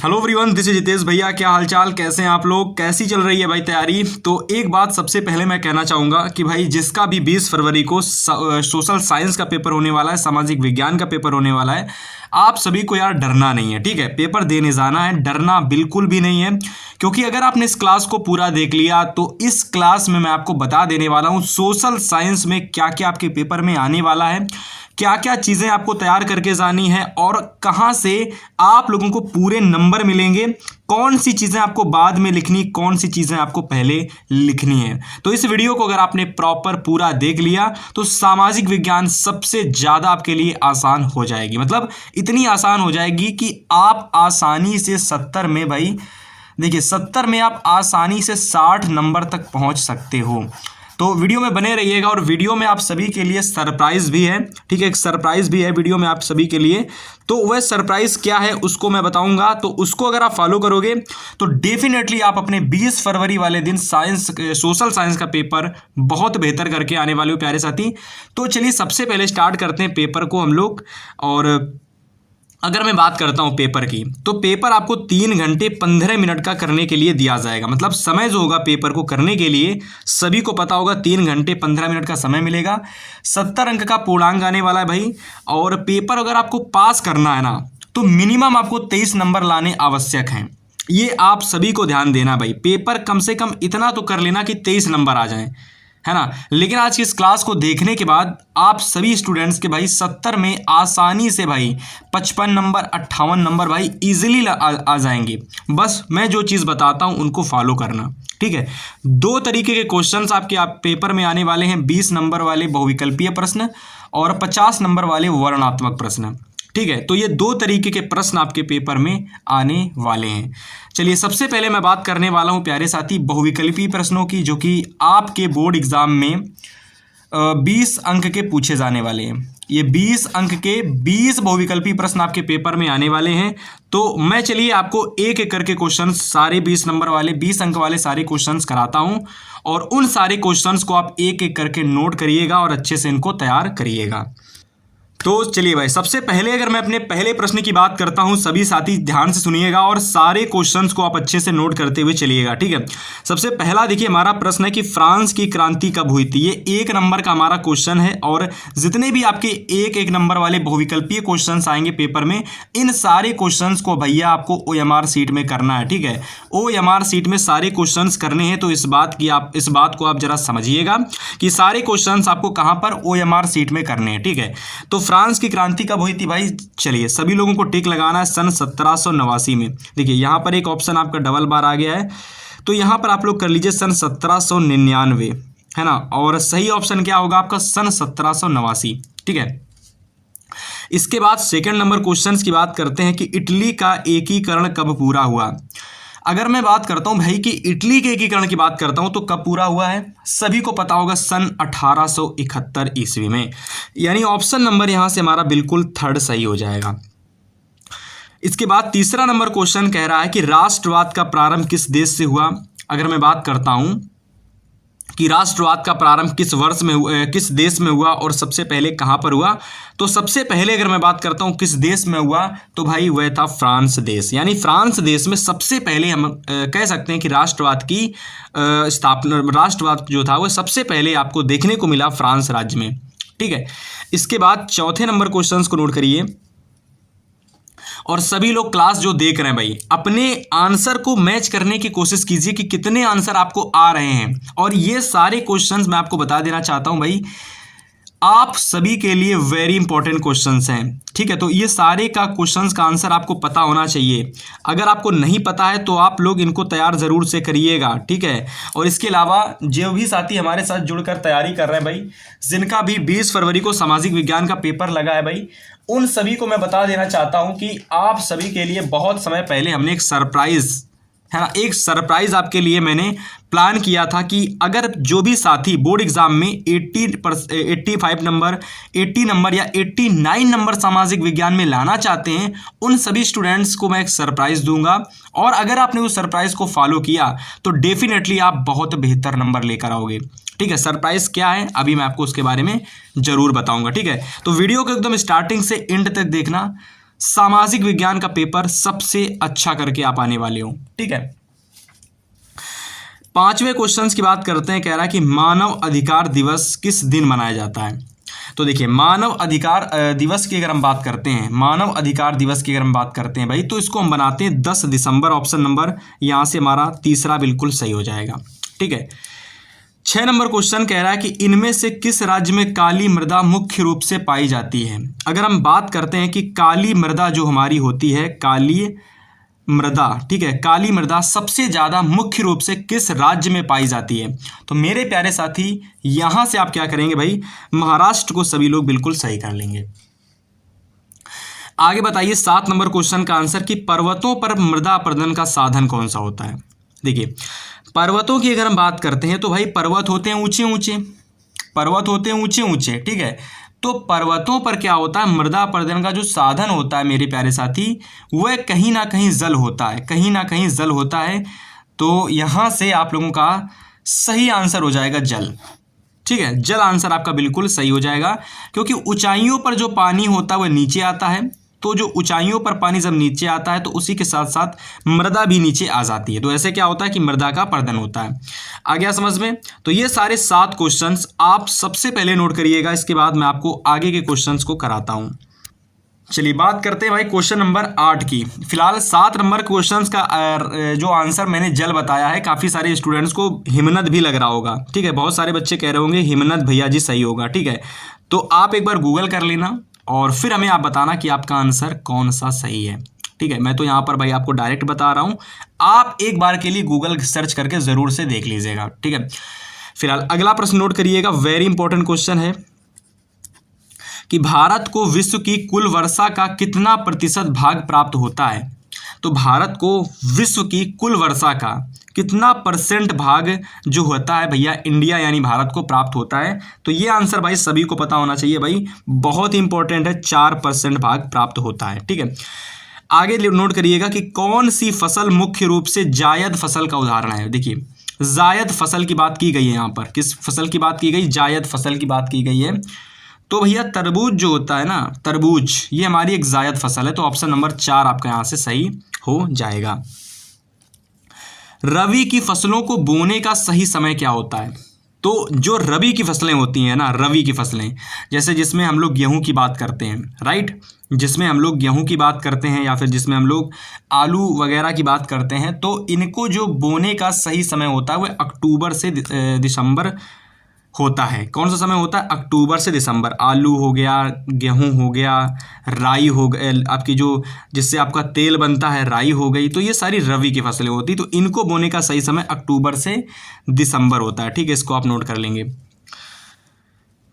Hello everyone, this is Jitesh भैया। क्या हालचाल, कैसे हैं आप लोग, कैसी चल रही है भाई तैयारी। तो एक बात सबसे पहले मैं कहना चाहूँगा कि भाई जिसका भी 20 फरवरी को सोशल साइंस का पेपर होने वाला है, सामाजिक विज्ञान का पेपर होने वाला है, आप सभी को यार डरना नहीं है। ठीक है, पेपर देने जाना है, डरना बिल्कुल भी नहीं है। क्योंकि अगर आपने इस क्लास को पूरा देख लिया तो इस क्लास में मैं आपको बता देने वाला हूँ सोशल साइंस में क्या क्या आपके पेपर में आने वाला है, क्या क्या चीज़ें आपको तैयार करके जानी है और कहाँ से आप लोगों को पूरे नंबर मिलेंगे, कौन सी चीज़ें आपको बाद में लिखनी, कौन सी चीज़ें आपको पहले लिखनी है। तो इस वीडियो को अगर आपने प्रॉपर पूरा देख लिया तो सामाजिक विज्ञान सबसे ज़्यादा आपके लिए आसान हो जाएगी। मतलब इतनी आसान हो जाएगी कि आप आसानी से 70 में, भाई देखिए 70 में आप आसानी से 60 नंबर तक पहुँच सकते हो। तो वीडियो में बने रहिएगा और वीडियो में आप सभी के लिए सरप्राइज़ भी है। ठीक है, एक सरप्राइज़ भी है वीडियो में आप सभी के लिए। तो वह सरप्राइज़ क्या है उसको मैं बताऊंगा। तो उसको अगर आप फॉलो करोगे तो डेफिनेटली आप अपने 20 फरवरी वाले दिन सोशल साइंस का पेपर बहुत बेहतर करके आने वाले हो प्यारे साथी। तो चलिए सबसे पहले स्टार्ट करते हैं पेपर को हम लोग। और अगर मैं बात करता हूं पेपर की, तो पेपर आपको 3 घंटे 15 मिनट का करने के लिए दिया जाएगा। मतलब समय जो होगा पेपर को करने के लिए सभी को पता होगा 3 घंटे 15 मिनट का समय मिलेगा। 70 अंक का पूर्णांक आने वाला है भाई। और पेपर अगर आपको पास करना है ना तो मिनिमम आपको 23 नंबर लाने आवश्यक हैं। ये आप सभी को ध्यान देना भाई। पेपर कम से कम इतना तो कर लेना कि 23 नंबर आ जाएं, है ना। लेकिन आज की इस क्लास को देखने के बाद आप सभी स्टूडेंट्स के भाई 70 में आसानी से भाई 55 नंबर 58 नंबर भाई इजीली आ जाएंगे। बस मैं जो चीज़ बताता हूं उनको फॉलो करना। ठीक है, 2 तरीके के क्वेश्चंस आपके पेपर में आने वाले हैं, 20 नंबर वाले बहुविकल्पीय प्रश्न और 50 नंबर वाले वर्णनात्मक प्रश्न। ठीक है, तो ये 2 तरीके के प्रश्न आपके पेपर में आने वाले हैं। चलिए सबसे पहले मैं बात करने वाला हूं प्यारे साथी बहुविकल्पीय प्रश्नों की, जो कि आपके बोर्ड एग्जाम में 20 अंक के पूछे जाने वाले हैं। ये 20 अंक के 20 बहुविकल्पीय प्रश्न आपके पेपर में आने वाले हैं। तो मैं चलिए आपको एक एक करके क्वेश्चन, सारे 20 नंबर वाले 20 अंक वाले सारे क्वेश्चंस कराता हूं और उन सारे क्वेश्चंस को आप एक एक करके नोट करिएगा और अच्छे से इनको तैयार करिएगा। तो चलिए भाई, सबसे पहले अगर मैं अपने पहले प्रश्न की बात करता हूं, सभी साथी ध्यान से सुनिएगा और सारे क्वेश्चंस को आप अच्छे से नोट करते हुए चलिएगा। ठीक है, सबसे पहला देखिए हमारा प्रश्न है कि फ्रांस की क्रांति कब हुई थी। ये 1 नंबर का हमारा क्वेश्चन है और जितने भी आपके 1-1 नंबर वाले बहुविकल्पीय क्वेश्चन आएंगे पेपर में, इन सारे क्वेश्चन को भैया आपको OMR सीट में करना है। ठीक है, OMR सीट में सारे क्वेश्चन करने हैं। तो इस बात को आप जरा समझिएगा कि सारे क्वेश्चन आपको कहाँ पर OMR सीट में करने हैं। ठीक है, तो फ्रांस की क्रांति कब हुई थी भाई, चलिए सभी लोगों को टिक लगाना है, सन 1789 में। देखिए यहाँ पर एक ऑप्शन आपका डबल बार आ गया है, तो यहाँ पर आप लोग कर लीजिए सन 1799, है ना। और सही ऑप्शन क्या होगा आपका, सन 1789। ठीक है, इसके बाद सेकंड नंबर क्वेश्चन की बात करते हैं कि इटली का एकीकरण कब पूरा हुआ। अगर मैं बात करता हूं भाई कि इटली के एकीकरण की बात करता हूं तो कब पूरा हुआ है, सभी को पता होगा सन 1871 ईस्वी में। यानी ऑप्शन नंबर यहां से हमारा बिल्कुल 3rd सही हो जाएगा। इसके बाद तीसरा नंबर क्वेश्चन कह रहा है कि राष्ट्रवाद का प्रारंभ किस देश से हुआ। अगर मैं बात करता हूं कि राष्ट्रवाद का प्रारंभ किस वर्ष में हुआ, किस देश में हुआ और सबसे पहले कहां पर हुआ, तो सबसे पहले अगर मैं बात करता हूं किस देश में हुआ तो भाई वह था फ्रांस देश। यानी फ्रांस देश में सबसे पहले हम कह सकते हैं कि राष्ट्रवाद की स्थापना, राष्ट्रवाद जो था वह सबसे पहले आपको देखने को मिला फ्रांस राज्य में। ठीक है, इसके बाद चौथे नंबर क्वेश्चन को नोट करिए और सभी लोग क्लास जो देख रहे हैं भाई अपने आंसर को मैच करने की कोशिश कीजिए कि कितने आंसर आपको आ रहे हैं। और ये सारे क्वेश्चंस मैं आपको बता देना चाहता हूं भाई, आप सभी के लिए वेरी इंपॉर्टेंट क्वेश्चंस हैं। ठीक है, तो ये सारे का क्वेश्चंस का आंसर आपको पता होना चाहिए। अगर आपको नहीं पता है तो आप लोग इनको तैयार ज़रूर से करिएगा। ठीक है, और इसके अलावा जो भी साथी हमारे साथ जुड़कर तैयारी कर रहे हैं भाई, जिनका भी 20 फरवरी को सामाजिक विज्ञान का पेपर लगा है भाई, उन सभी को मैं बता देना चाहता हूं कि आप सभी के लिए बहुत समय पहले हमने एक सरप्राइज़, है ना, एक सरप्राइज़ आपके लिए मैंने प्लान किया था कि अगर जो भी साथी बोर्ड एग्जाम में 85 नंबर, 80 नंबर या 89 नंबर सामाजिक विज्ञान में लाना चाहते हैं, उन सभी स्टूडेंट्स को मैं एक सरप्राइज़ दूंगा। और अगर आपने उस सरप्राइज़ को फॉलो किया तो डेफिनेटली आप बहुत बेहतर नंबर लेकर आओगे। ठीक है, सरप्राइज़ क्या है अभी मैं आपको उसके बारे में ज़रूर बताऊँगा। ठीक है, तो वीडियो को एकदम स्टार्टिंग से एंड तक देखना। सामाजिक विज्ञान का पेपर सबसे अच्छा करके आप आने वाले हो। ठीक है, 5वें क्वेश्चन की बात करते हैं। कह रहा है कि मानव अधिकार दिवस किस दिन मनाया जाता है। तो देखिए, मानव अधिकार दिवस की अगर हम बात करते हैं, मानव अधिकार दिवस की अगर हम बात करते हैं भाई, तो इसको हम बनाते हैं 10 दिसंबर। ऑप्शन नंबर यहाँ से हमारा तीसरा बिल्कुल सही हो जाएगा। ठीक है, 6 नंबर क्वेश्चन कह रहा है कि इनमें से किस राज्य में काली मृदा मुख्य रूप से पाई जाती है। अगर हम बात करते हैं कि काली मृदा जो हमारी होती है, काली मृदा, ठीक है, काली मृदा सबसे ज़्यादा मुख्य रूप से किस राज्य में पाई जाती है। तो मेरे प्यारे साथी, यहाँ से आप क्या करेंगे भाई, महाराष्ट्र को सभी लोग बिल्कुल सही कर लेंगे। आगे बताइए 7 नंबर क्वेश्चन का आंसर कि पर्वतों पर मृदा अपरदन का साधन कौन सा होता है। देखिए, पर्वतों की अगर हम बात करते हैं तो भाई पर्वत होते हैं ऊंचे ऊंचे, पर्वत होते हैं ऊंचे ऊंचे। ठीक है, तो पर्वतों पर क्या होता है, मृदा अपरदन का जो साधन होता है मेरे प्यारे साथी, वह कहीं ना कहीं जल होता है, कहीं ना कहीं जल होता है। तो यहाँ से आप लोगों का सही आंसर हो जाएगा जल। ठीक है, जल आंसर आपका बिल्कुल सही हो जाएगा, क्योंकि ऊंचाइयों पर जो पानी होता है वह नीचे आता है। तो जो ऊंचाइयों पर पानी जब नीचे आता है तो उसी के साथ साथ मृदा भी नीचे आ जाती है। तो ऐसे क्या होता है कि मृदा का अपरदन होता है। आ गया समझ में। तो ये सारे 7 क्वेश्चंस आप सबसे पहले नोट करिएगा, इसके बाद मैं आपको आगे के क्वेश्चंस को कराता हूँ। चलिए बात करते हैं भाई क्वेश्चन नंबर 8 की। फिलहाल 7 नंबर क्वेश्चंस का जो आंसर मैंने जल बताया है, काफ़ी सारे स्टूडेंट्स को हिमनद भी लग रहा होगा। ठीक है, बहुत सारे बच्चे कह रहे होंगे हिमनद भैया जी सही होगा। ठीक है, तो आप एक बार गूगल कर लेना और फिर हमें आप बताना कि आपका आंसर कौन सा सही है। ठीक है, मैं तो यहाँ पर भाई आपको डायरेक्ट बता रहा हूँ, आप एक बार के लिए गूगल सर्च करके ज़रूर से देख लीजिएगा। ठीक है, फिलहाल अगला प्रश्न नोट करिएगा, वेरी इंपॉर्टेंट क्वेश्चन है कि भारत को विश्व की कुल वर्षा का कितना प्रतिशत भाग प्राप्त होता है। तो भारत को विश्व की कुल वर्षा का कितना परसेंट भाग जो होता है भैया, इंडिया यानी भारत को प्राप्त होता है। तो ये आंसर भाई सभी को पता होना चाहिए भाई, बहुत इंपॉर्टेंट है, 4% भाग प्राप्त होता है। ठीक है, आगे नोट करिएगा कि कौन सी फसल मुख्य रूप से जायद फसल का उदाहरण है। देखिए, जायद फसल की बात की गई है यहाँ पर, किस फसल की बात की गई, जायद फसल की बात की गई है। तो भैया तरबूज जो होता है ना, तरबूज, ये हमारी एक जायद फसल है। तो ऑप्शन नंबर 4 आपका यहाँ से सही हो जाएगा। रबी की फसलों को बोने का सही समय क्या होता है। तो जो रबी की फसलें होती हैं ना, रबी की फसलें, जैसे जिसमें हम लोग गेहूं की बात करते हैं, राइट, जिसमें हम लोग गेहूं की बात करते हैं या फिर जिसमें हम लोग आलू वगैरह की बात करते हैं, तो इनको जो बोने का सही समय होता है वह अक्टूबर से दिसंबर होता है। कौन सा समय होता है, अक्टूबर से दिसंबर। आलू हो गया, गेहूं हो गया, राई हो गया, आपकी जो जिससे आपका तेल बनता है राई हो गई, तो ये सारी रबी की फसलें होती। तो इनको बोने का सही समय अक्टूबर से दिसंबर होता है। ठीक है, इसको आप नोट कर लेंगे।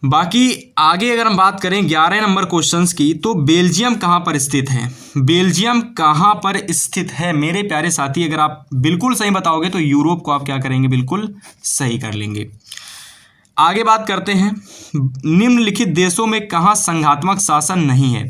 बाकी आगे अगर हम बात करें 11 नंबर क्वेश्चंस की, तो बेल्जियम कहाँ पर स्थित है। बेल्जियम कहाँ पर स्थित है मेरे प्यारे साथी, अगर आप बिल्कुल सही बताओगे तो यूरोप को आप क्या करेंगे, बिल्कुल सही कर लेंगे। आगे बात करते हैं, निम्नलिखित देशों में कहाँ संघात्मक शासन नहीं है।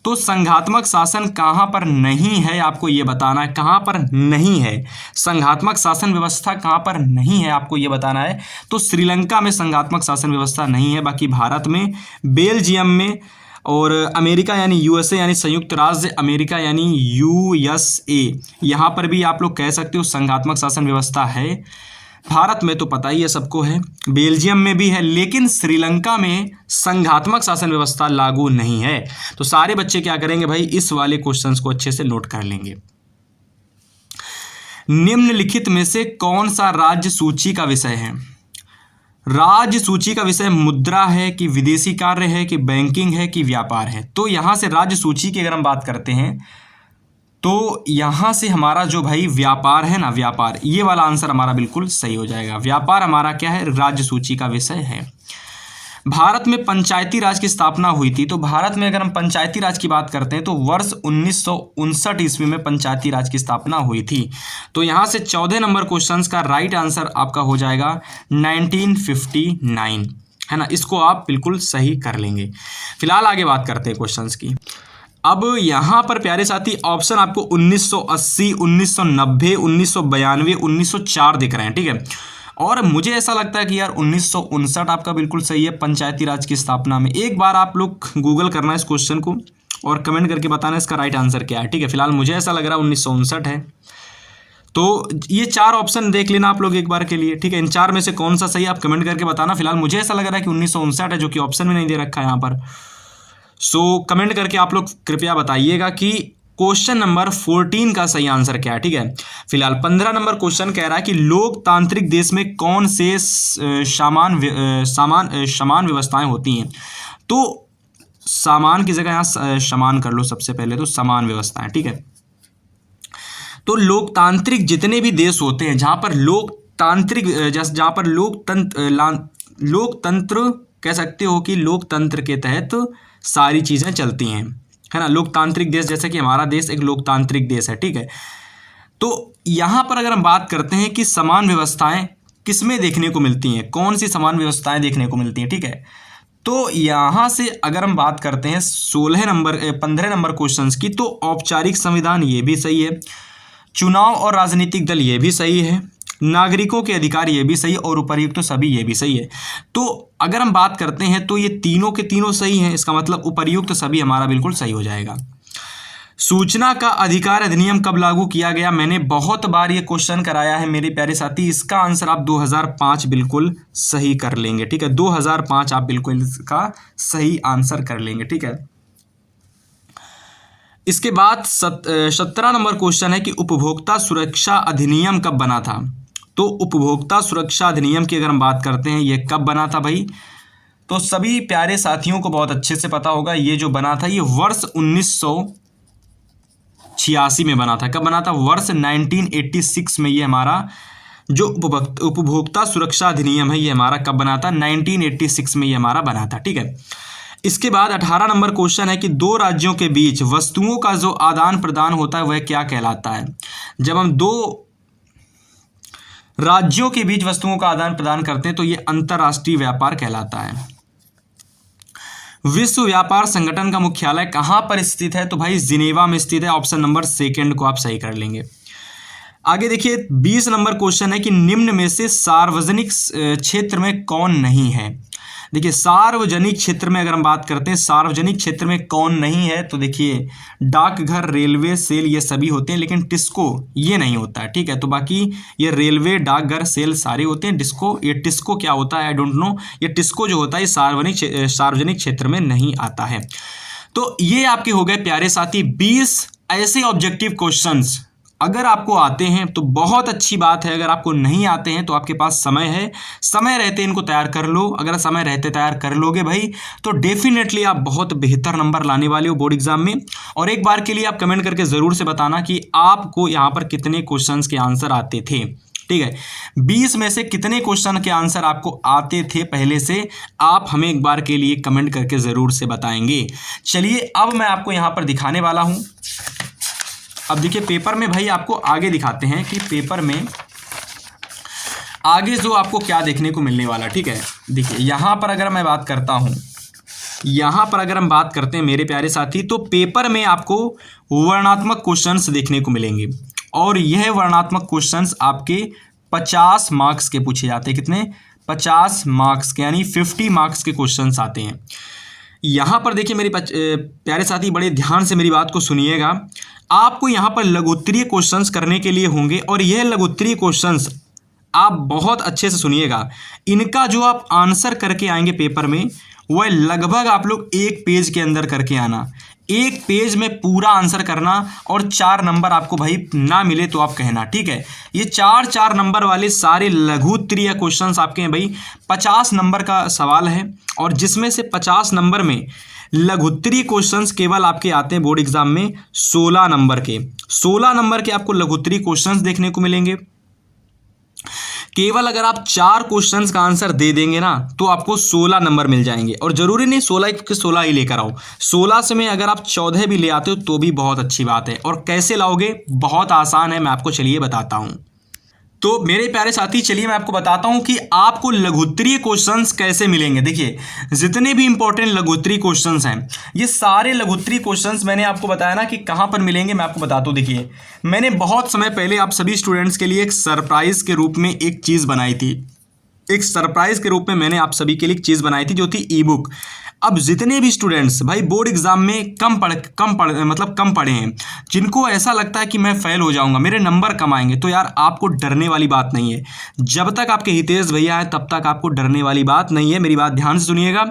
तो संघात्मक शासन कहाँ पर नहीं है आपको ये बताना है, कहाँ पर नहीं है संघात्मक शासन व्यवस्था, कहाँ पर नहीं है आपको ये बताना है। तो श्रीलंका में संघात्मक शासन व्यवस्था नहीं है, बाकी भारत में, बेल्जियम में, और अमेरिका यानी यूएसए यानी संयुक्त राज्य अमेरिका यानी यूएसए, यहाँ पर भी आप लोग कह सकते हो संघात्मक शासन व्यवस्था है। भारत में तो पता ही है सबको है, बेल्जियम में भी है, लेकिन श्रीलंका में संघात्मक शासन व्यवस्था लागू नहीं है। तो सारे बच्चे क्या करेंगे भाई, इस वाले क्वेश्चंस को अच्छे से नोट कर लेंगे। निम्नलिखित में से कौन सा राज्य सूची का विषय है। राज्य सूची का विषय मुद्रा है कि विदेशी कार्य है कि बैंकिंग है कि व्यापार है। तो यहाँ से राज्य सूची की अगर हम बात करते हैं तो यहाँ से हमारा जो भाई व्यापार है ना, व्यापार, ये वाला आंसर हमारा बिल्कुल सही हो जाएगा। व्यापार हमारा क्या है, राज्य सूची का विषय है। भारत में पंचायती राज की स्थापना हुई थी। तो भारत में अगर हम पंचायती राज की बात करते हैं तो वर्ष 1959 ईस्वी में पंचायती राज की स्थापना हुई थी। तो यहाँ से 14 नंबर क्वेश्चन का राइट आंसर आपका हो जाएगा 1959, है ना। इसको आप बिल्कुल सही कर लेंगे। फिलहाल आगे बात करते हैं क्वेश्चंस की। अब यहाँ पर प्यारे साथी ऑप्शन आपको 1980, 1990, 1992, 1904 दिख रहे हैं, ठीक है। और मुझे ऐसा लगता है कि यार 1959 आपका बिल्कुल सही है पंचायती राज की स्थापना में। एक बार आप लोग गूगल करना इस क्वेश्चन को, और कमेंट करके बताना इसका राइट आंसर क्या है। ठीक है, फिलहाल मुझे ऐसा लग रहा है 1959 है। तो ये 4 ऑप्शन देख लेना आप लोग एक बार के लिए। ठीक है, इन 4 में से कौन सा सही आप कमेंट करके बताना। फिलहाल मुझे ऐसा लग रहा है कि 1959 है, जो कि ऑप्शन में नहीं दे रखा है यहाँ पर। सो कमेंट करके आप लोग कृपया बताइएगा कि क्वेश्चन नंबर 14 का सही आंसर क्या है। ठीक है, फिलहाल 15 नंबर क्वेश्चन कह रहा है कि लोकतांत्रिक देश में कौन से समान व्यवस्थाएं होती हैं। तो सामान की जगह यहाँ समान कर लो सबसे पहले, तो समान व्यवस्थाएं। ठीक है, तो लोकतांत्रिक जितने भी देश होते हैं जहाँ पर लोकतांत्रिक, जहाँ पर लोकतंत्र कह सकते हो कि लोकतंत्र के तहत सारी चीज़ें चलती हैं, है ना। लोकतांत्रिक देश जैसे कि हमारा देश एक लोकतांत्रिक देश है। ठीक है, तो यहाँ पर अगर हम बात करते हैं कि समान व्यवस्थाएं किस में देखने को मिलती हैं, कौन सी समान व्यवस्थाएं देखने को मिलती हैं। ठीक है, तो यहाँ से अगर हम बात करते हैं 15 नंबर क्वेश्चंस की, तो औपचारिक संविधान ये भी सही है, चुनाव और राजनीतिक दल ये भी सही है, नागरिकों के अधिकार ये भी सही है, और उपर्युक्त तो सभी ये भी सही है। तो अगर हम बात करते हैं तो ये तीनों के तीनों सही हैं, इसका मतलब उपर्युक्त सभी हमारा बिल्कुल सही हो जाएगा। सूचना का अधिकार अधिनियम कब लागू किया गया, मैंने बहुत बार ये क्वेश्चन कराया है मेरे प्यारे साथी। इसका आंसर आप 2005 बिल्कुल सही कर लेंगे। ठीक है, 2005 आप बिल्कुल इसका सही आंसर कर लेंगे। ठीक है, इसके बाद 17 नंबर क्वेश्चन है कि उपभोक्ता सुरक्षा अधिनियम कब बना था। तो उपभोक्ता सुरक्षा अधिनियम की अगर हम बात करते हैं, ये कब बना था भाई, तो सभी प्यारे साथियों को बहुत अच्छे से पता होगा। ये जो बना था ये वर्ष 1986 में बना था। कब बना था, वर्ष 1986 में। ये हमारा जो उपभोक्ता सुरक्षा अधिनियम है ये हमारा कब बना था, 1986 में ये हमारा बना था। ठीक है, इसके बाद 18 नंबर क्वेश्चन है कि 2 राज्यों के बीच वस्तुओं का जो आदान प्रदान होता है वह क्या कहलाता है। जब हम 2 राज्यों के बीच वस्तुओं का आदान प्रदान करते हैं तो ये अंतर्राष्ट्रीय व्यापार कहलाता है। विश्व व्यापार संगठन का मुख्यालय कहाँ पर स्थित है, तो भाई जिनेवा में स्थित है। ऑप्शन नंबर 2 को आप सही कर लेंगे। आगे देखिए 20 नंबर क्वेश्चन है कि निम्न में से सार्वजनिक क्षेत्र में कौन नहीं है। देखिए सार्वजनिक क्षेत्र में अगर हम बात करते हैं, सार्वजनिक क्षेत्र में कौन नहीं है, तो देखिए डाकघर, रेलवे, सेल ये सभी होते हैं, लेकिन टिस्को ये नहीं होता है। ठीक है, तो बाकी ये रेलवे, डाकघर, सेल सारे होते हैं। ये टिस्को क्या होता है आई डोंट नो। ये टिस्को जो होता है सार्वजनिक क्षेत्र में नहीं आता है। तो ये आपके हो गए प्यारे साथी 20 ऐसे ऑब्जेक्टिव क्वेश्चंस। अगर आपको आते हैं तो बहुत अच्छी बात है, अगर आपको नहीं आते हैं तो आपके पास समय है, समय रहते इनको तैयार कर लो। अगर समय रहते तैयार कर लोगे भाई तो डेफिनेटली आप बहुत बेहतर नंबर लाने वाले हो बोर्ड एग्जाम में। और एक बार के लिए आप कमेंट करके ज़रूर से बताना कि आपको यहाँ पर कितने क्वेश्चंस के आंसर आते थे। ठीक है, 20 में से कितने क्वेश्चन के आंसर आपको आते थे पहले से, आप हमें एक बार के लिए कमेंट करके ज़रूर से बताएंगे। चलिए अब मैं आपको यहाँ पर दिखाने वाला हूँ। अब देखिए पेपर में भाई आपको आगे दिखाते हैं कि पेपर में आगे जो आपको क्या देखने को मिलने वाला। ठीक है, देखिए यहाँ पर अगर मैं बात करता हूँ, यहाँ पर अगर हम बात करते हैं मेरे प्यारे साथी, तो पेपर में आपको वर्णनात्मक क्वेश्चंस देखने को मिलेंगे। और यह वर्णनात्मक क्वेश्चंस आपके 50 मार्क्स के पूछे जाते हैं। कितने, 50 मार्क्स के, यानी 50 मार्क्स के क्वेश्चंस आते हैं। यहाँ पर देखिए मेरे प्यारे साथी बड़े ध्यान से मेरी बात को सुनिएगा। आपको यहाँ पर लघुत्तरीय क्वेश्चंस करने के लिए होंगे, और यह लघुत्तरीय क्वेश्चंस आप बहुत अच्छे से सुनिएगा। इनका जो आप आंसर करके आएंगे पेपर में, वह लगभग आप लोग 1 पेज के अंदर करके आना। 1 पेज में पूरा आंसर करना, और 4 नंबर आपको भाई ना मिले तो आप कहना। ठीक है, ये 4 नंबर वाले सारे लघुत्तरीय क्वेश्चंस आपके हैं भाई। 50 नंबर का सवाल है, और जिसमें से 50 नंबर में लघुत्तरीय क्वेश्चंस केवल आपके आते हैं बोर्ड एग्जाम में 16 नंबर के। 16 नंबर के आपको लघुत्तरीय क्वेश्चंस देखने को मिलेंगे। केवल अगर आप 4 क्वेश्चंस का आंसर दे देंगे ना तो आपको 16 नंबर मिल जाएंगे। और जरूरी नहीं 16 के 16 ही लेकर आओ, 16 से में अगर आप 14 भी ले आते हो तो भी बहुत अच्छी बात है। और कैसे लाओगे, बहुत आसान है, मैं आपको चलिए बताता हूँ। तो मेरे प्यारे साथी चलिए मैं आपको बताता हूं कि आपको लघुत्तरीय क्वेश्चंस कैसे मिलेंगे। देखिए जितने भी इंपॉर्टेंट लघुत्तरीय क्वेश्चंस हैं, ये सारे लघुत्तरीय क्वेश्चंस मैंने आपको बताया ना कि कहां पर मिलेंगे, मैं आपको बताता हूं। देखिए मैंने बहुत समय पहले आप सभी स्टूडेंट्स के लिए एक सरप्राइज के रूप में एक चीज़ बनाई थी। एक सरप्राइज के रूप में मैंने आप सभी के लिए एक चीज़ बनाई थी जो थी ई बुक। अब जितने भी स्टूडेंट्स भाई बोर्ड एग्जाम में कम पढ़े हैं, जिनको ऐसा लगता है कि मैं फेल हो जाऊंगा, मेरे नंबर कम आएंगे, तो यार आपको डरने वाली बात नहीं है। जब तक आपके हितेश भैया हैं तब तक आपको डरने वाली बात नहीं है। मेरी बात ध्यान से सुनिएगा।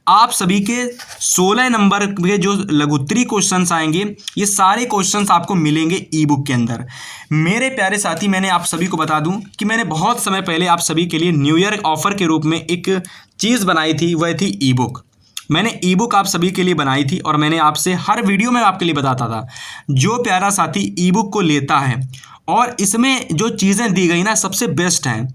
आप सभी के 16 नंबर के जो लघुत्तरी क्वेश्चंस आएंगे, ये सारे क्वेश्चंस आपको मिलेंगे ई बुक के अंदर। मेरे प्यारे साथी, मैंने आप सभी को बता दूं कि मैंने बहुत समय पहले आप सभी के लिए न्यू ईयर ऑफर के रूप में एक चीज़ बनाई थी, वह थी ई बुक। मैंने ई बुक आप सभी के लिए बनाई थी और मैंने आपसे हर वीडियो में आपके लिए बताता था, जो प्यारा साथी ई बुक को लेता है और इसमें जो चीज़ें दी गई ना सबसे बेस्ट हैं,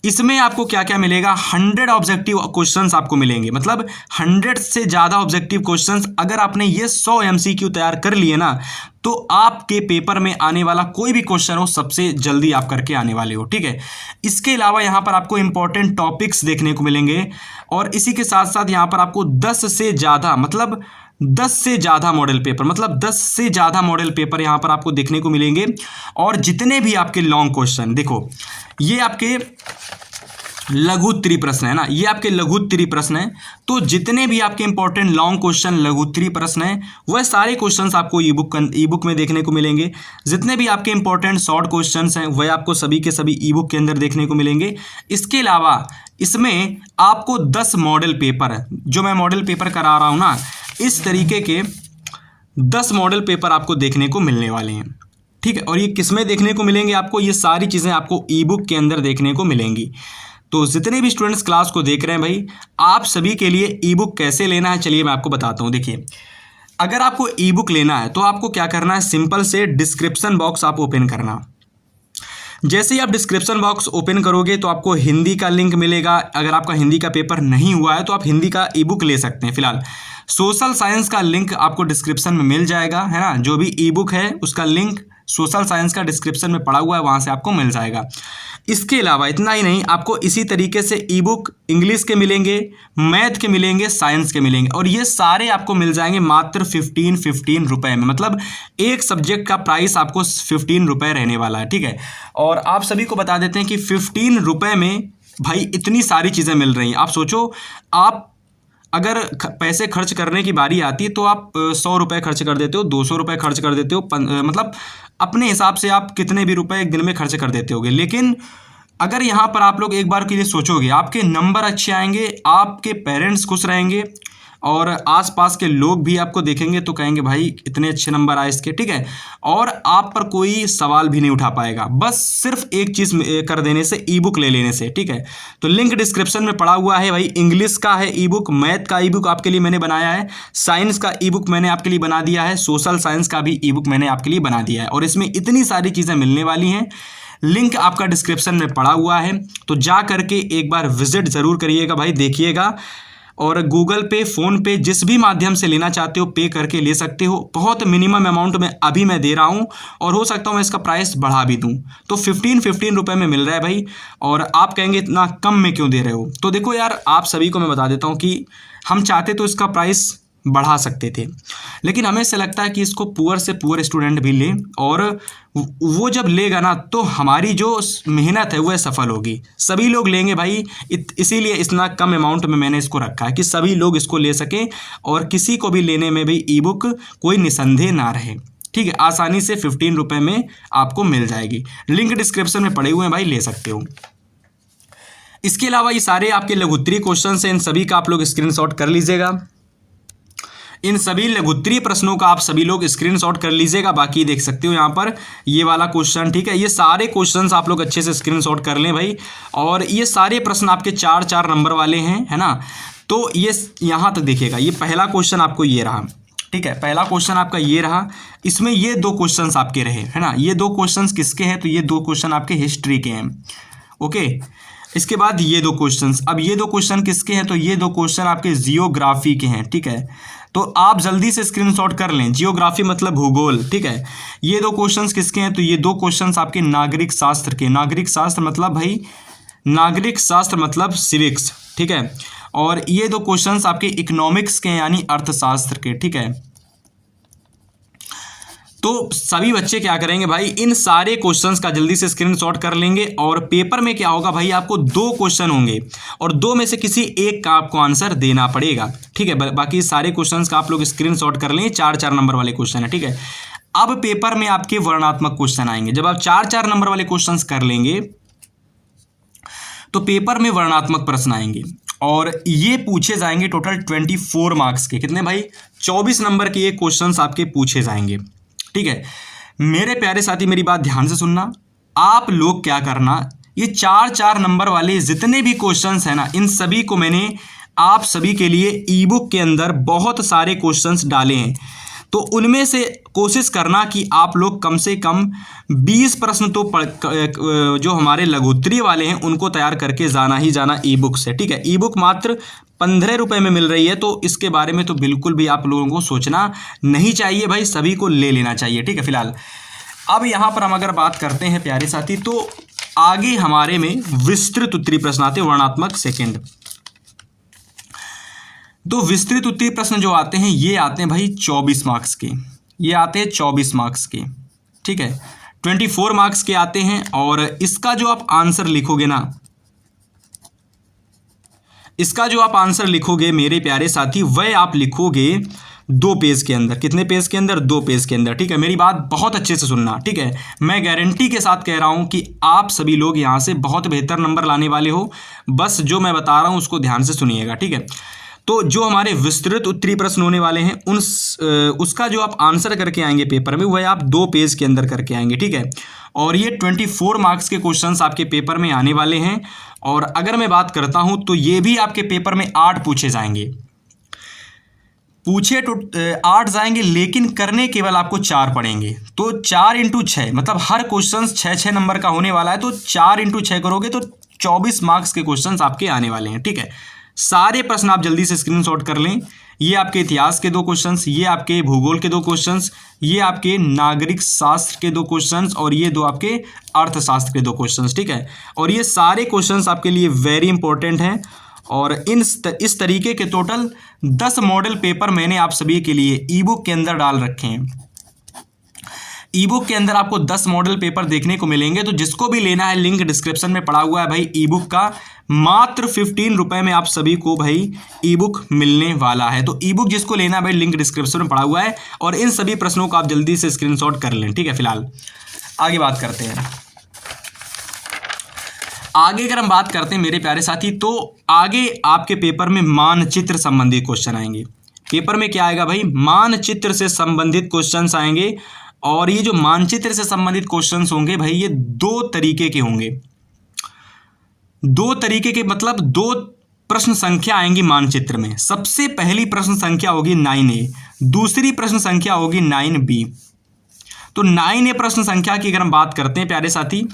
इसमें आपको क्या क्या मिलेगा, 100 ऑब्जेक्टिव क्वेश्चंस आपको मिलेंगे। मतलब 100 से ज़्यादा ऑब्जेक्टिव क्वेश्चंस अगर आपने ये 100 MCQ तैयार कर लिए ना, तो आपके पेपर में आने वाला कोई भी क्वेश्चन हो सबसे जल्दी आप करके आने वाले हो। ठीक है। इसके अलावा यहाँ पर आपको इंपॉर्टेंट टॉपिक्स देखने को मिलेंगे और इसी के साथ साथ यहाँ पर आपको 10 से ज़्यादा मॉडल पेपर, मतलब 10 से ज़्यादा मॉडल पेपर यहाँ पर आपको देखने को मिलेंगे। और जितने भी आपके लॉन्ग क्वेश्चन, देखो ये आपके लघुत्तरी प्रश्न है ना, ये आपके लघुत्तरी प्रश्न है, तो जितने भी आपके इंपॉर्टेंट लॉन्ग क्वेश्चन लघुत्तरी प्रश्न है वह सारे क्वेश्चंस आपको ई बुक में देखने को मिलेंगे। जितने भी आपके इंपॉर्टेंट शॉर्ट क्वेश्चंस हैं वह आपको सभी के सभी ई बुक के अंदर देखने को मिलेंगे। इसके अलावा इसमें आपको 10 मॉडल पेपर, जो मैं मॉडल पेपर करा रहा हूँ ना, इस तरीके के 10 मॉडल पेपर आपको देखने को मिलने वाले हैं। ठीक है। और ये किस में देखने को मिलेंगे आपको, ये सारी चीज़ें आपको ई बुक के अंदर देखने को मिलेंगी। तो जितने भी स्टूडेंट्स क्लास को देख रहे हैं भाई, आप सभी के लिए ई बुक कैसे लेना है चलिए मैं आपको बताता हूँ। देखिए, अगर आपको ई बुक लेना है तो आपको क्या करना है, सिंपल से डिस्क्रिप्शन बॉक्स आप ओपन करना। जैसे ही आप डिस्क्रिप्शन बॉक्स ओपन करोगे तो आपको हिंदी का लिंक मिलेगा। अगर आपका हिंदी का पेपर नहीं हुआ है तो आप हिंदी का ई बुक ले सकते हैं। फिलहाल सोशल साइंस का लिंक आपको डिस्क्रिप्शन में मिल जाएगा, है ना। जो भी ई बुक है उसका लिंक सोशल साइंस का डिस्क्रिप्शन में पड़ा हुआ है, वहाँ से आपको मिल जाएगा। इसके अलावा इतना ही नहीं, आपको इसी तरीके से ई बुक इंग्लिश के मिलेंगे, मैथ के मिलेंगे, साइंस के मिलेंगे, और ये सारे आपको मिल जाएंगे मात्र 15 रुपए में। मतलब एक सब्जेक्ट का प्राइस आपको 15 रुपये रहने वाला है। ठीक है। और आप सभी को बता देते हैं कि 15 रुपये में भाई इतनी सारी चीज़ें मिल रही हैं। आप सोचो, आप अगर पैसे खर्च करने की बारी आती है तो आप 100 रुपये खर्च कर देते हो, 200 रुपये खर्च कर देते हो, मतलब अपने हिसाब से आप कितने भी रुपए एक दिन में खर्च कर देते होगे। लेकिन अगर यहाँ पर आप लोग एक बार के लिए सोचोगे, आपके नंबर अच्छे आएंगे, आपके पेरेंट्स खुश रहेंगे और आसपास के लोग भी आपको देखेंगे तो कहेंगे भाई इतने अच्छे नंबर आए इसके। ठीक है। और आप पर कोई सवाल भी नहीं उठा पाएगा, बस सिर्फ एक चीज़ कर देने से, ई बुक ले लेने से। ठीक है। तो लिंक डिस्क्रिप्शन में पड़ा हुआ है भाई। इंग्लिश का है ई बुक, मैथ का ई बुक आपके लिए मैंने बनाया है, साइंस का ई बुक मैंने आपके लिए बना दिया है, सोशल साइंस का भी ई बुक मैंने आपके लिए बना दिया है। और इसमें इतनी सारी चीज़ें मिलने वाली हैं। लिंक आपका डिस्क्रिप्शन में पड़ा हुआ है, तो जा करके एक बार विजिट ज़रूर करिएगा भाई, देखिएगा। और गूगल पे, फ़ोन पे, जिस भी माध्यम से लेना चाहते हो पे करके ले सकते हो। बहुत मिनिमम अमाउंट में अभी मैं दे रहा हूँ और हो सकता हूँ मैं इसका प्राइस बढ़ा भी दूँ। तो 15 रुपये में मिल रहा है भाई। और आप कहेंगे इतना कम में क्यों दे रहे हो, तो देखो यार, आप सभी को मैं बता देता हूँ कि हम चाहते तो इसका प्राइस बढ़ा सकते थे, लेकिन हमें ऐसा लगता है कि इसको पुअर से पुअर स्टूडेंट भी ले, और वो जब लेगा ना तो हमारी जो मेहनत है वह सफल होगी। सभी लोग लेंगे भाई, इसीलिए इतना कम अमाउंट में मैंने इसको रखा है कि सभी लोग इसको ले सकें और किसी को भी लेने में भी ई बुक कोई निसंदेह ना रहे। ठीक है। आसानी से 15 रुपये में आपको मिल जाएगी। लिंक डिस्क्रिप्शन में पड़े हुए हैं भाई, ले सकते हो। इसके अलावा ये सारे आपके लघुत्तरी क्वेश्चन हैं, इन सभी का आप लोग स्क्रीनशॉट कर लीजिएगा। इन सभी लघुत्तरी प्रश्नों का आप सभी लोग स्क्रीनशॉट कर लीजिएगा। बाकी देख सकते हो यहाँ पर ये वाला क्वेश्चन। ठीक है। ये सारे क्वेश्चंस आप लोग अच्छे से स्क्रीनशॉट कर लें भाई। और ये सारे प्रश्न आपके 4-4 नंबर वाले हैं, है ना। तो ये यहाँ तक देखिएगा, ये पहला क्वेश्चन आपको ये रहा। ठीक है। पहला क्वेश्चन आपका ये रहा, इसमें ये 2 क्वेश्चंस आपके रहे, है ना। ये 2 क्वेश्चंस किसके हैं, तो ये 2 क्वेश्चन आपके हिस्ट्री के हैं। ओके। इसके बाद ये 2 क्वेश्चंस, अब ये 2 क्वेश्चन किसके हैं, तो ये 2 क्वेश्चन आपके जियोग्राफी के हैं। ठीक है। तो आप जल्दी से स्क्रीनशॉट कर लें, जियोग्राफी मतलब भूगोल। ठीक है। ये 2 क्वेश्चंस किसके हैं, तो ये 2 क्वेश्चंस आपके नागरिक शास्त्र के। नागरिक शास्त्र मतलब भाई, नागरिक शास्त्र मतलब सिविक्स। ठीक है। और ये 2 क्वेश्चंस आपके इकोनॉमिक्स के यानी अर्थशास्त्र के। ठीक है। तो सभी बच्चे क्या करेंगे भाई, इन सारे क्वेश्चंस का जल्दी से स्क्रीनशॉट कर लेंगे और पेपर में क्या होगा भाई, आपको 2 क्वेश्चन होंगे और 2 में से किसी एक का आपको आंसर देना पड़ेगा, ठीक है। बाकी सारे क्वेश्चंस का आप लोग स्क्रीनशॉट कर लें, 4-4 नंबर वाले क्वेश्चन है, ठीक है। अब पेपर में आपके वर्णनात्मक क्वेश्चन आएंगे। जब आप 4-4 नंबर वाले क्वेश्चंस कर लेंगे तो पेपर में वर्णनात्मक प्रश्न आएंगे और ये पूछे जाएंगे टोटल 24 मार्क्स के। कितने भाई, 24 नंबर के ये क्वेश्चंस आपके पूछे जाएंगे, ठीक है। मेरे प्यारे साथी मेरी बात ध्यान से सुनना, आप लोग क्या करना, ये 4-4 नंबर वाले जितने भी क्वेश्चंस हैं ना, इन सभी को मैंने आप सभी के लिए ई बुक के अंदर बहुत सारे क्वेश्चंस डाले हैं। तो उनमें से कोशिश करना कि आप लोग कम से कम 20 प्रश्न तो जो हमारे लघुत्तरीय वाले हैं उनको तैयार करके जाना ही जाना ई बुक से, ठीक है। ई बुक मात्र 15 रुपये में मिल रही है, तो इसके बारे में तो बिल्कुल भी आप लोगों को सोचना नहीं चाहिए भाई, सभी को ले लेना चाहिए, ठीक है। फिलहाल अब यहाँ पर हम अगर बात करते हैं प्यारे साथी, तो आगे हमारे में विस्तृत उत्तरीय प्रश्न आते हैं, वर्णनात्मक सेकेंड। तो विस्तृत उत्तरीय प्रश्न जो आते हैं ये आते हैं भाई 24 मार्क्स के, ये आते हैं 24 मार्क्स के, ठीक है। 24 मार्क्स के आते हैं और इसका जो आप आंसर लिखोगे ना, इसका जो आप आंसर लिखोगे मेरे प्यारे साथी, वह आप लिखोगे 2 पेज के अंदर। कितने पेज के अंदर, 2 पेज के अंदर, ठीक है। मेरी बात बहुत अच्छे से सुनना, ठीक है। मैं गारंटी के साथ कह रहा हूं कि आप सभी लोग यहां से बहुत बेहतर नंबर लाने वाले हो, बस जो मैं बता रहा हूं उसको ध्यान से सुनिएगा, ठीक है। तो जो हमारे विस्तृत उत्तरीय प्रश्न होने वाले हैं उसका जो आप आंसर करके आएंगे पेपर में, वह आप 2 पेज के अंदर करके आएंगे, ठीक है। और ये 24 मार्क्स के क्वेश्चंस आपके पेपर में आने वाले हैं। और अगर मैं बात करता हूं तो ये भी आपके पेपर में 8 पूछे जाएंगे, पूछे तो 8 जाएंगे, लेकिन करने केवल आपको 4 पड़ेंगे। तो 4 × 6 मतलब हर क्वेश्चन 6-6 नंबर का होने वाला है। तो 4 × 6 करोगे तो 24 मार्क्स के क्वेश्चन आपके आने वाले हैं, ठीक है। सारे प्रश्न आप जल्दी से स्क्रीनशॉट कर लें। ये आपके इतिहास के 2 क्वेश्चंस, ये आपके भूगोल के 2 क्वेश्चंस, ये आपके नागरिक शास्त्र के 2 क्वेश्चंस और ये 2 आपके अर्थशास्त्र के 2 क्वेश्चंस, ठीक है। और ये सारे क्वेश्चंस आपके लिए वेरी इंपॉर्टेंट हैं। और इस तरीके के टोटल 10 मॉडल पेपर मैंने आप सभी के लिए ई बुक के अंदर डाल रखे हैं। ई बुक के अंदर आपको 10 मॉडल पेपर देखने को मिलेंगे। तो जिसको भी लेना है, लिंक डिस्क्रिप्शन में पड़ा हुआ है भाई ई बुक का। मात्र 15 रुपये में आप सभी को भाई ई बुक मिलने वाला है। तो ई बुक जिसको लेना है भाई, लिंक डिस्क्रिप्शन में पड़ा हुआ है और इन सभी प्रश्नों को आप जल्दी से स्क्रीनशॉट कर लें, ठीक है। फिलहाल आगे बात करते हैं। आगे अगर हम बात करते हैं मेरे प्यारे साथी, तो आगे आपके पेपर में मानचित्र संबंधित क्वेश्चन आएंगे। पेपर में क्या आएगा भाई, मानचित्र से संबंधित क्वेश्चंस आएंगे। और ये जो मानचित्र से संबंधित क्वेश्चंस होंगे भाई, ये 2 तरीके के होंगे। 2 तरीके के मतलब 2 प्रश्न संख्या आएंगी मानचित्र में। सबसे पहली प्रश्न संख्या होगी 9A, दूसरी प्रश्न संख्या होगी 9B। तो 9A प्रश्न संख्या की अगर हम बात करते हैं प्यारे साथी,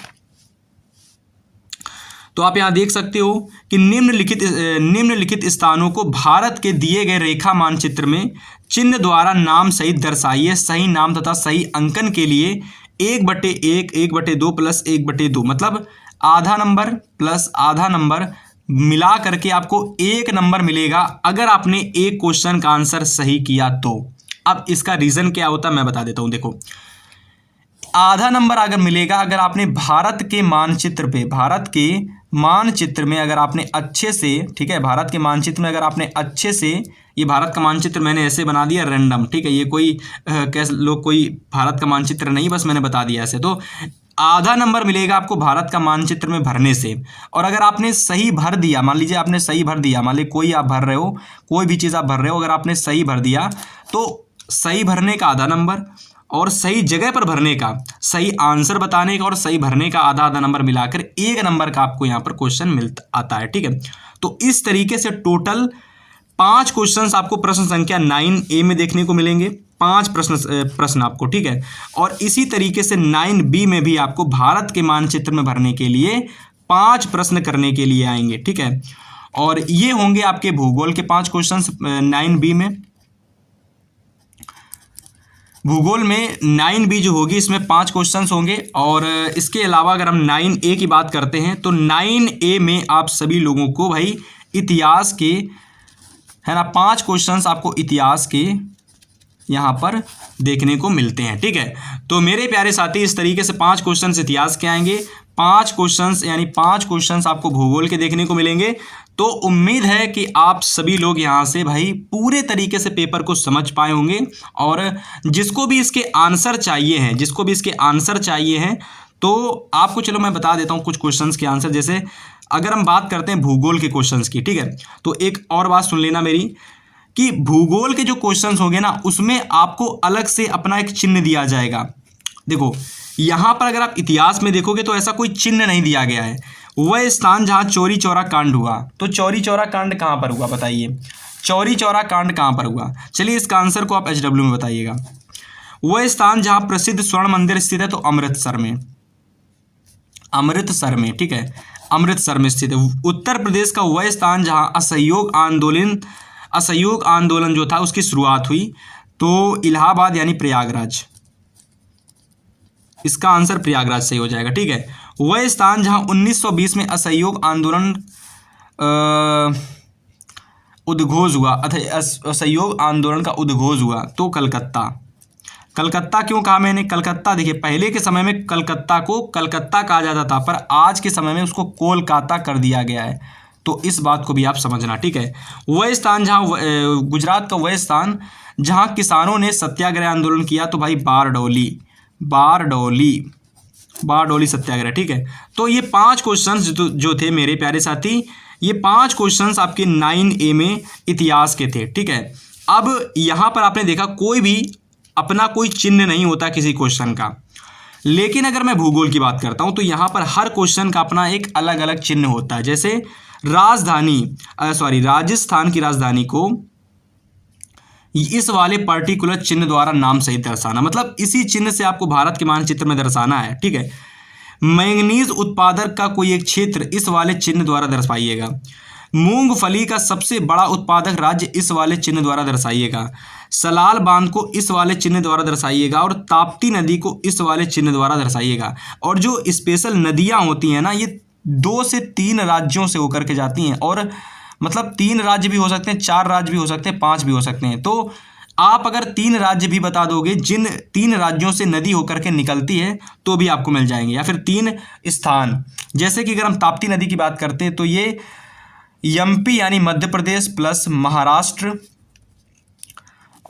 तो आप यहां देख सकते हो कि निम्नलिखित स्थानों को भारत के दिए गए रेखा मानचित्र में चिन्ह द्वारा नाम सहित दर्शाइए। सही नाम तथा सही अंकन के लिए 1/1, 1/2 प्लस 1/2 मतलब आधा नंबर प्लस आधा नंबर मिला करके आपको 1 नंबर मिलेगा अगर आपने एक क्वेश्चन का आंसर सही किया तो। अब इसका रीजन क्या होता है मैं बता देता हूं। देखो, आधा नंबर अगर मिलेगा अगर आपने भारत के मानचित्र में अगर आपने अच्छे से, ठीक है, भारत के मानचित्र में अगर आपने अच्छे से, ये भारत का मानचित्र मैंने ऐसे बना दिया रैंडम, ठीक है, ये कोई कैसे लोग कोई भारत का मानचित्र नहीं, बस मैंने बता दिया ऐसे। तो आधा नंबर मिलेगा आपको भारत का मानचित्र में भरने से। और अगर आपने सही भर दिया, मान लीजिए आपने सही भर दिया, मान लीजिए कोई आप भर रहे हो, कोई भी चीज़ आप भर रहे हो, अगर आपने सही भर दिया तो सही भरने का आधा नंबर और सही जगह पर भरने का, सही आंसर बताने का और सही भरने का आधा आधा नंबर मिलाकर 1 नंबर का आपको यहाँ पर क्वेश्चन मिलता आता है, ठीक है। तो इस तरीके से टोटल 5 क्वेश्चंस आपको प्रश्न संख्या 9A में देखने को मिलेंगे, 5 प्रश्न आपको, ठीक है। और इसी तरीके से 9B में भी आपको भारत के मानचित्र में भरने के लिए 5 प्रश्न करने के लिए आएंगे, ठीक है। और ये होंगे आपके भूगोल के 5 क्वेश्चंस 9B में। भूगोल में 9B जो होगी इसमें 5 क्वेश्चंस होंगे। और इसके अलावा अगर हम 9A की बात करते हैं तो 9A में आप सभी लोगों को भाई इतिहास के, है ना, 5 क्वेश्चंस आपको इतिहास यहाँ पर देखने को मिलते हैं। ठीक है, तो मेरे प्यारे साथी इस तरीके से 5 क्वेश्चन इतिहास के आएंगे, 5 क्वेश्चंस यानी 5 क्वेश्चंस आपको भूगोल के देखने को मिलेंगे। तो उम्मीद है कि आप सभी लोग यहाँ से भाई पूरे तरीके से पेपर को समझ पाए होंगे, और जिसको भी इसके आंसर चाहिए हैं तो आपको चलो मैं बता देता हूँ कुछ क्वेश्चंस के आंसर। जैसे अगर हम बात करते हैं भूगोल के क्वेश्चंस की, ठीक है, तो एक और बात सुन लेना मेरी कि भूगोल के जो क्वेश्चंस होंगे ना उसमें आपको अलग से अपना एक चिन्ह दिया जाएगा। देखो यहाँ पर अगर आप इतिहास में देखोगे तो ऐसा कोई चिन्ह नहीं दिया गया है। वह स्थान जहाँ चौरी चौरा कांड हुआ, तो चौरी चौरा कांड कहाँ पर हुआ बताइए, चौरी चौरा कांड कहाँ पर हुआ? चलिए इसका आंसर को आप HW में बताइएगा। वह स्थान जहाँ प्रसिद्ध स्वर्ण मंदिर स्थित है, तो अमृतसर में, अमृतसर में, ठीक है, अमृतसर में स्थित है। उत्तर प्रदेश का वह स्थान जहाँ असहयोग आंदोलन जो था उसकी शुरुआत हुई, तो इलाहाबाद यानी प्रयागराज, इसका आंसर प्रयागराज सही हो जाएगा। ठीक है, वह स्थान जहां 1920 में असहयोग आंदोलन उद्घोष हुआ, असहयोग आंदोलन का उद्घोष हुआ, तो कलकत्ता। कलकत्ता क्यों कहा मैंने? कलकत्ता देखिए पहले के समय में कलकत्ता को कलकत्ता कहा जाता था, पर आज के समय में उसको कोलकाता कर दिया गया है, तो इस बात को भी आप समझना। ठीक है, वह स्थान जहाँ गुजरात का वह स्थान जहाँ किसानों ने सत्याग्रह आंदोलन किया, तो भाई बारडोली सत्याग्रह। ठीक है, तो ये 5 क्वेश्चंस जो थे मेरे प्यारे साथी, ये 5 क्वेश्चंस आपके 9A में इतिहास के थे। ठीक है, अब यहाँ पर आपने देखा कोई भी अपना कोई चिन्ह नहीं होता किसी क्वेश्चन का, लेकिन अगर मैं भूगोल की बात करता हूँ तो यहाँ पर हर क्वेश्चन का अपना एक अलग अलग चिन्ह होता है। जैसे राजस्थान की राजधानी को इस वाले पर्टिकुलर चिन्ह द्वारा नाम सहित दर्शाना, मतलब इसी चिन्ह से आपको भारत के मानचित्र में दर्शाना है। ठीक है, मैंगनीज उत्पादक का कोई एक क्षेत्र इस वाले चिन्ह द्वारा दर्शाइएगा। मूंगफली का सबसे बड़ा उत्पादक राज्य इस वाले चिन्ह द्वारा दर्शाइएगा। सलाल बांध को इस वाले चिन्ह द्वारा दर्शाइएगा, और ताप्ती नदी को इस वाले चिन्ह द्वारा दर्शाइएगा। और जो स्पेशल नदियाँ होती हैं ना, ये 2 से 3 राज्यों से होकर के जाती हैं, और मतलब 3 राज्य भी हो सकते हैं, 4 राज्य भी हो सकते हैं, 5 भी हो सकते हैं। तो आप अगर 3 राज्य भी बता दोगे जिन 3 राज्यों से नदी होकर के निकलती है, तो भी आपको मिल जाएंगे। या फिर 3 स्थान, जैसे कि अगर हम ताप्ती नदी की बात करते हैं तो ये MP यानी मध्य प्रदेश प्लस महाराष्ट्र,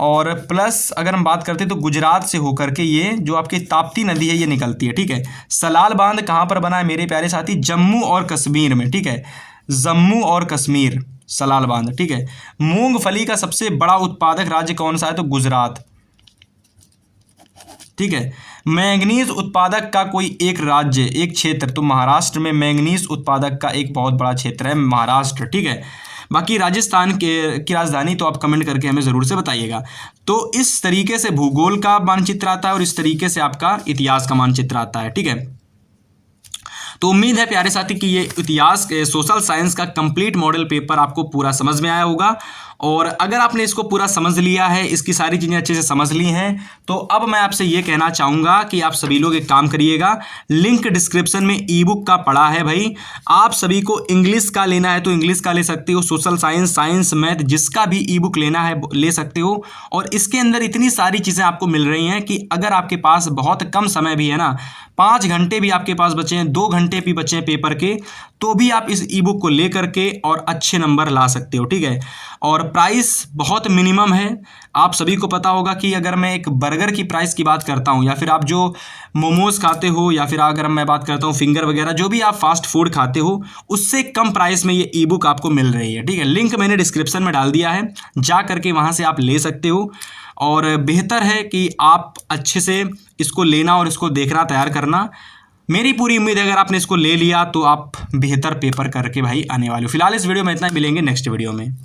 और प्लस अगर हम बात करते हैं तो गुजरात से होकर के ये जो आपकी ताप्ती नदी है ये निकलती है। ठीक है, सलाल बांध कहाँ पर बना है मेरे प्यारे साथी? जम्मू और कश्मीर में। ठीक है, जम्मू और कश्मीर सलाल बांध। ठीक है, मूंगफली का सबसे बड़ा उत्पादक राज्य कौन सा है? तो गुजरात। ठीक है, मैंगनीज उत्पादक का कोई एक राज्य, एक क्षेत्र, तो महाराष्ट्र में मैंगनीज उत्पादक का एक बहुत बड़ा क्षेत्र है महाराष्ट्र। ठीक है, बाकी राजस्थान की राजधानी तो आप कमेंट करके हमें ज़रूर से बताइएगा। तो इस तरीके से भूगोल का मानचित्र आता है और इस तरीके से आपका इतिहास का मानचित्र आता है। ठीक है, तो उम्मीद है प्यारे साथी कि ये इतिहास सोशल साइंस का कंप्लीट मॉडल पेपर आपको पूरा समझ में आया होगा। और अगर आपने इसको पूरा समझ लिया है, इसकी सारी चीज़ें अच्छे से समझ ली हैं, तो अब मैं आपसे ये कहना चाहूँगा कि आप सभी लोग एक काम करिएगा, लिंक डिस्क्रिप्शन में ई-बुक का पड़ा है भाई। आप सभी को इंग्लिश का लेना है तो इंग्लिश का ले सकते हो, सोशल साइंस, साइंस, मैथ, जिसका भी ई-बुक लेना है ले सकते हो। और इसके अंदर इतनी सारी चीज़ें आपको मिल रही हैं कि अगर आपके पास बहुत कम समय भी है ना, 5 घंटे भी आपके पास बचे हैं, 2 घंटे भी बचे हैं पेपर के, तो भी आप इस ई-बुक को ले करके और अच्छे नंबर ला सकते हो। ठीक है, और प्राइस बहुत मिनिमम है। आप सभी को पता होगा कि अगर मैं एक बर्गर की प्राइस की बात करता हूँ, या फिर आप जो मोमोज़ खाते हो, या फिर अगर मैं बात करता हूँ फिंगर वगैरह, जो भी आप फास्ट फूड खाते हो, उससे कम प्राइस में ये ई-बुक आपको मिल रही है। ठीक है, लिंक मैंने डिस्क्रिप्शन में डाल दिया है, जा करके वहाँ से आप ले सकते हो। और बेहतर है कि आप अच्छे से इसको लेना और इसको देखना, तैयार करना। मेरी पूरी उम्मीद है अगर आपने इसको ले लिया तो आप बेहतर पेपर करके भाई आने वाले हो। फिलहाल इस वीडियो में इतना, मिलेंगे नेक्स्ट वीडियो में।